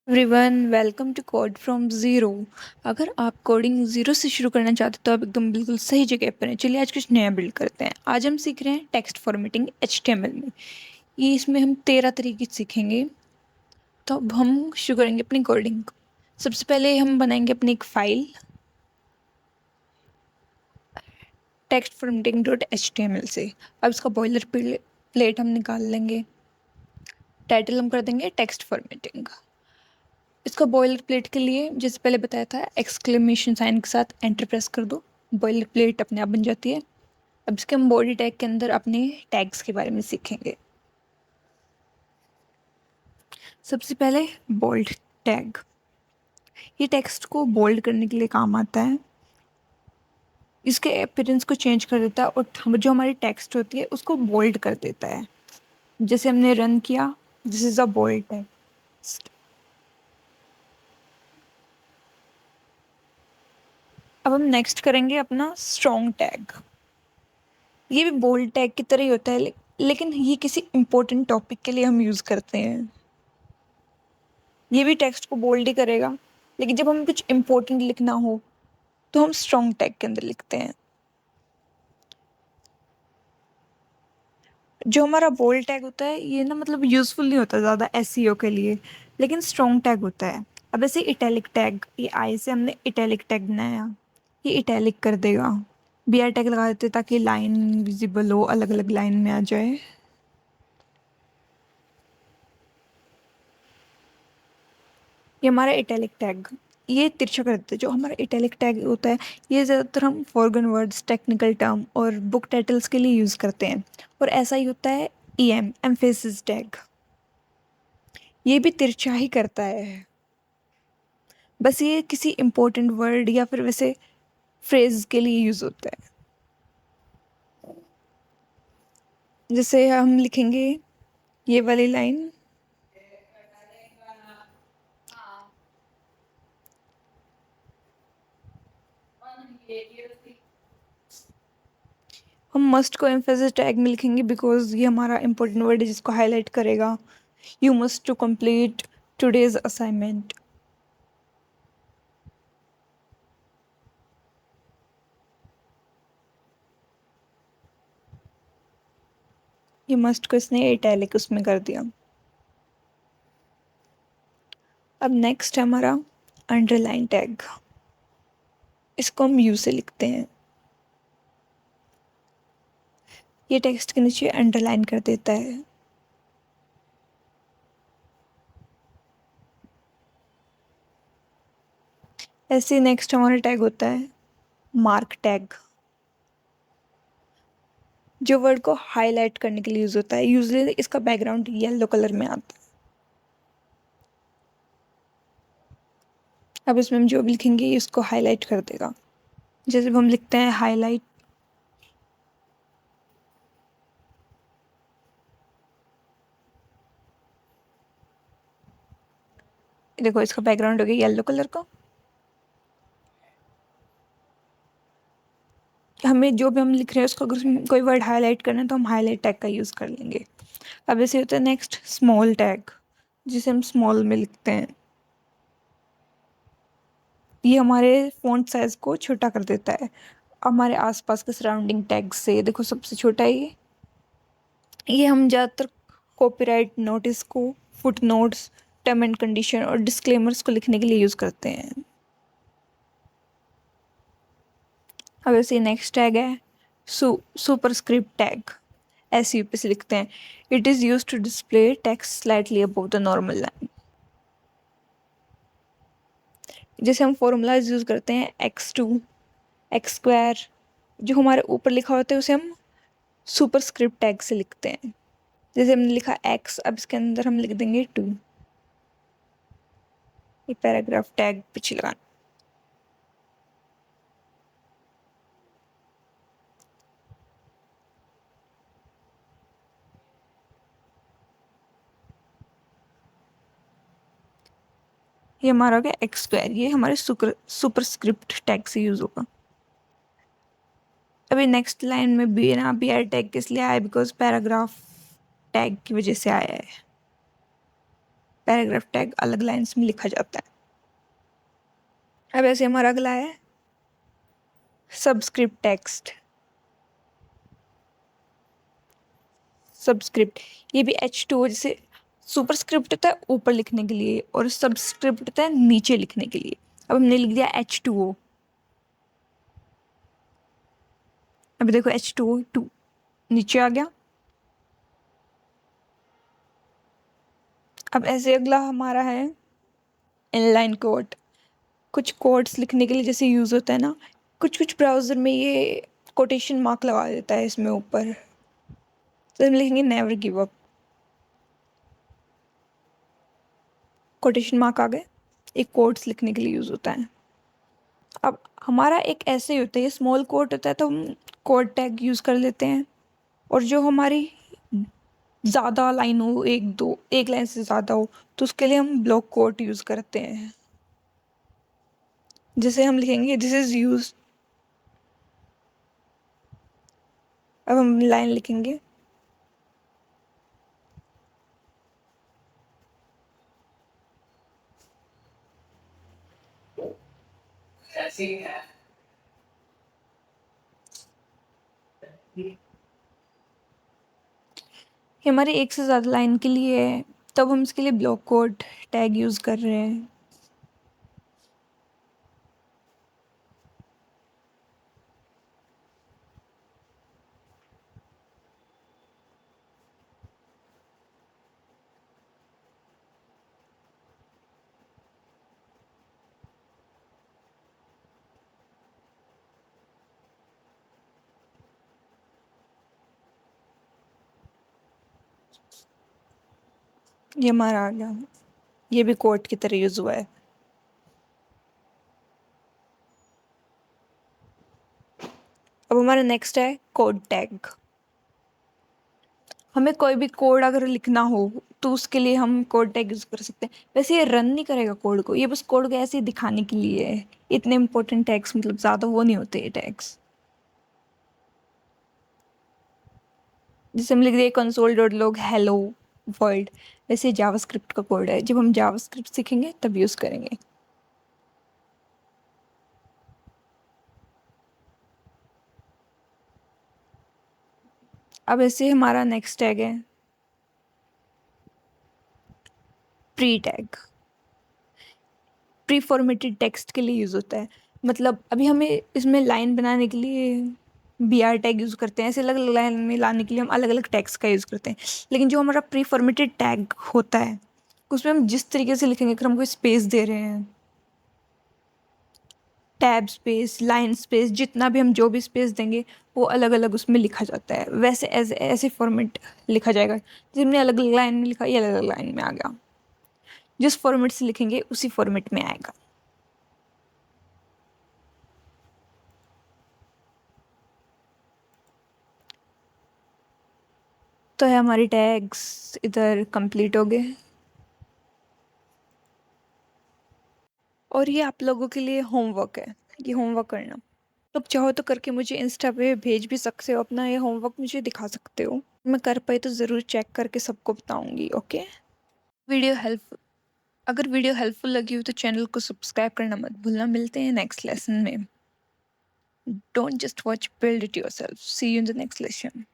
Everyone welcome to code from zero. अगर आप coding zero से शुरू करना चाहते हो तो आप एकदम बिल्कुल सही जगह पर हैं। चलिए आज कुछ नया बिल्ड करते हैं। आज हम सीख रहे हैं टेक्स्ट फॉर्मेटिंग HTML में। ये इसमें हम 13 तरीके सीखेंगे। तो अब हम शुरू करेंगे अपनी कोडिंग को। सबसे पहले हम बनाएंगे अपनी एक फाइल टेक्स्ट फॉर्मेटिंग .html से। अब इसका बॉयलर प्लेट हम निकाल लेंगे। टाइटल हम कर देंगे टेक्स्ट फॉर्मेटिंग। इसका बॉयलर प्लेट के लिए जैसे पहले बताया था एक्सक्लेमेशन साइन के साथ एंटर प्रेस कर दो, बॉयलर प्लेट अपने आप बन जाती है। अब इसके हम बॉडी टैग के अंदर अपने टैग्स के बारे में सीखेंगे। सबसे पहले बोल्ड टैग, ये टेक्स्ट को बोल्ड करने के लिए काम आता है। इसके अपीयरेंस को चेंज कर देता है और जो हमारी टेक्स्ट होती है उसको बोल्ड कर देता है। जैसे हमने रन किया, this is a bold text. अब हम नेक्स्ट करेंगे अपना स्ट्रॉन्ग टैग। ये भी बोल्ड टैग की तरह ही होता है, लेकिन ये किसी इम्पोर्टेंट टॉपिक के लिए हम यूज़ करते हैं। ये भी टेक्स्ट को बोल्ड ही करेगा, लेकिन जब हमें कुछ इम्पोर्टेंट लिखना हो तो हम स्ट्रॉन्ग टैग के अंदर लिखते हैं। जो हमारा बोल्ड टैग होता है ये ना मतलब यूज़फुल नहीं होता ज़्यादा SEO के लिए, लेकिन स्ट्रॉन्ग टैग होता है। अब ऐसे इटैलिक टैग, ये आई से हमने इटैलिक टैग बनाया, ये इटैलिक कर देगा। BR टैग लगा देते ताकि लाइन विजिबल हो, अलग अलग लाइन में आ जाए। ये हमारा इटैलिक टैग, ये तिरछा कर देता है। जो हमारा इटैलिक टैग होता है ये ज़्यादातर हम फॉरगॉन वर्ड्स, टेक्निकल टर्म और बुक टाइटल्स के लिए यूज़ करते हैं। और ऐसा ही होता है एम्फेसिस टैग, ये भी तिरछा ही करता है। बस ये किसी इम्पोर्टेंट वर्ड या फिर वैसे फ्रेज के लिए यूज़ होता है। जैसे हम लिखेंगे ये वाली लाइन, हम मस्ट को एम्फेसिस टैग में लिखेंगे बिकॉज ये हमारा इम्पोर्टेंट वर्ड है जिसको हाईलाइट करेगा। You must to complete today's assignment. ये मस्ट को इसने इटैलिक उसमें कर दिया। अब नेक्स्ट है हमारा अंडरलाइन टैग, इसको हम यू से लिखते हैं। ये टेक्स्ट के नीचे अंडरलाइन कर देता है। ऐसे नेक्स्ट हमारा टैग होता है मार्क टैग, जो वर्ड को हाईलाइट करने के लिए यूज होता है। यूजली इसका बैकग्राउंड येलो कलर में आता है। अब इसमें हम जो भी लिखेंगे ये उसको हाईलाइट कर देगा। जैसे हम लिखते हैं हाईलाइट, देखो इसका बैकग्राउंड हो गया येलो कलर का। हमें जो भी हम लिख रहे हैं उसको अगर कोई वर्ड हाईलाइट करना है तो हम हाईलाइट टैग का यूज़ कर लेंगे। अब ऐसे होता है नेक्स्ट स्मॉल टैग, जिसे हम स्मॉल में लिखते हैं। ये हमारे फ़ॉन्ट साइज को छोटा कर देता है हमारे आसपास के सराउंडिंग टैग से। देखो सबसे छोटा है ये हम ज़्यादातर कॉपीराइट नोटिस को, foot notes, term and condition और डिस्क्लेमर्स को लिखने के लिए यूज़ करते हैं। अब ऐसे नेक्स्ट टैग है सुपरस्क्रिप्ट टैग, ऐसे यूपी से लिखते हैं। It is use to display text slightly above the normal line. जैसे हम फॉर्मूलाज यूज़ करते हैं x2, एक्स स्क्वायर, जो हमारे ऊपर लिखा होता है उसे हम सुपरस्क्रिप्ट टैग से लिखते हैं। जैसे हमने लिखा x, अब इसके अंदर हम लिख देंगे 2। ये पैराग्राफ टैग पीछे लगाना। ये हमारा हो गया एक्स स्क्वायर, ये हमारे सुपरस्क्रिप्ट टैग से यूज़ होगा। अभी नेक्स्ट लाइन में बी आर टैग किस लिए आया, बिकॉज पैराग्राफ टैग की वजह से आया है। पैराग्राफ टैग अलग लाइन्स में लिखा जाता है। अब ऐसे हमारा अगला है सबस्क्रिप्ट टेक्स्ट। सबस्क्रिप्ट ये भी H2O, जैसे सुपरस्क्रिप्ट होता है ऊपर लिखने के लिए और सबस्क्रिप्ट होता है नीचे लिखने के लिए। अब हमने लिख दिया H2O। अभी देखो H2O नीचे आ गया। अब ऐसे अगला हमारा है इनलाइन कोड। कुछ कोड्स लिखने के लिए जैसे यूज़ होता है ना, कुछ कुछ ब्राउज़र में ये कोटेशन मार्क लगा देता है इसमें ऊपर, तो हम लिखेंगे never give up. Quotation mark आ गए, एक कोड्स लिखने के लिए यूज़ होता है। अब हमारा एक ऐसे ही होता है, ये स्मॉल कोड होता है तो हम कोड टैग यूज़ कर लेते हैं। और जो हमारी ज़्यादा लाइन हो, एक लाइन से ज़्यादा हो, तो उसके लिए हम ब्लॉक कोड यूज़ करते हैं। जैसे हम लिखेंगे दिस इज़ यूज। अब हम लाइन लिखेंगे कि हमारे एक से ज़्यादा लाइन के लिए है, तब हम इसके लिए ब्लॉक कोड टैग यूज़ कर रहे हैं। ये हमारा आ गया, ये भी कोड की तरह यूज़ हुआ है। अब हमारा नेक्स्ट है कोड टैग। हमें कोई भी कोड अगर लिखना हो तो उसके लिए हम कोड टैग यूज़ कर सकते हैं। वैसे ये रन नहीं करेगा कोड को, ये बस कोड को ऐसे ही दिखाने के लिए है। इतने इंपॉर्टेंट टैग्स मतलब ज़्यादा वो नहीं होते ये टैग्स। जैसे हम लिख दिए console dot log hello world, वैसे जावास्क्रिप्ट का कोड है, जब हम जावास्क्रिप्ट सीखेंगे तब यूज़ करेंगे। अब ऐसे हमारा नेक्स्ट टैग है pre tag. Pre formatted text के लिए यूज़ होता है। मतलब अभी हमें इसमें लाइन बनाने के लिए BR टैग यूज़ करते हैं, ऐसे अलग अलग लाइन में लाने के लिए हम अलग अलग टैग्स का यूज़ करते हैं। लेकिन जो हमारा प्री फॉर्मेटेड टैग होता है उसमें हम जिस तरीके से लिखेंगे, अगर हम कोई स्पेस दे रहे हैं, टैब स्पेस, लाइन स्पेस, जितना भी हम जो भी स्पेस देंगे वो अलग अलग उसमें लिखा जाता है। वैसे ऐसे ऐसे फॉर्मेट लिखा जाएगा। जैसे हमने अलग अलग लाइन में लिखा, ये अलग अलग लाइन में आ गया। जिस फॉर्मेट से लिखेंगे उसी फॉर्मेट में आएगा। तो है हमारी टैग्स इधर कंप्लीट हो गए। और ये आप लोगों के लिए होमवर्क है, ये होमवर्क करना। तो चाहो तो करके मुझे इंस्टा पे भेज भी सकते हो, अपना ये होमवर्क मुझे दिखा सकते हो। मैं कर पाई तो ज़रूर चेक करके सबको बताऊंगी। ओके, वीडियो हेल्प अगर वीडियो हेल्पफुल लगी हो तो चैनल को सब्सक्राइब करना मत भूलना। मिलते हैं नेक्स्ट लेसन में। Don't just watch, build it yourself. See you in the next lesson.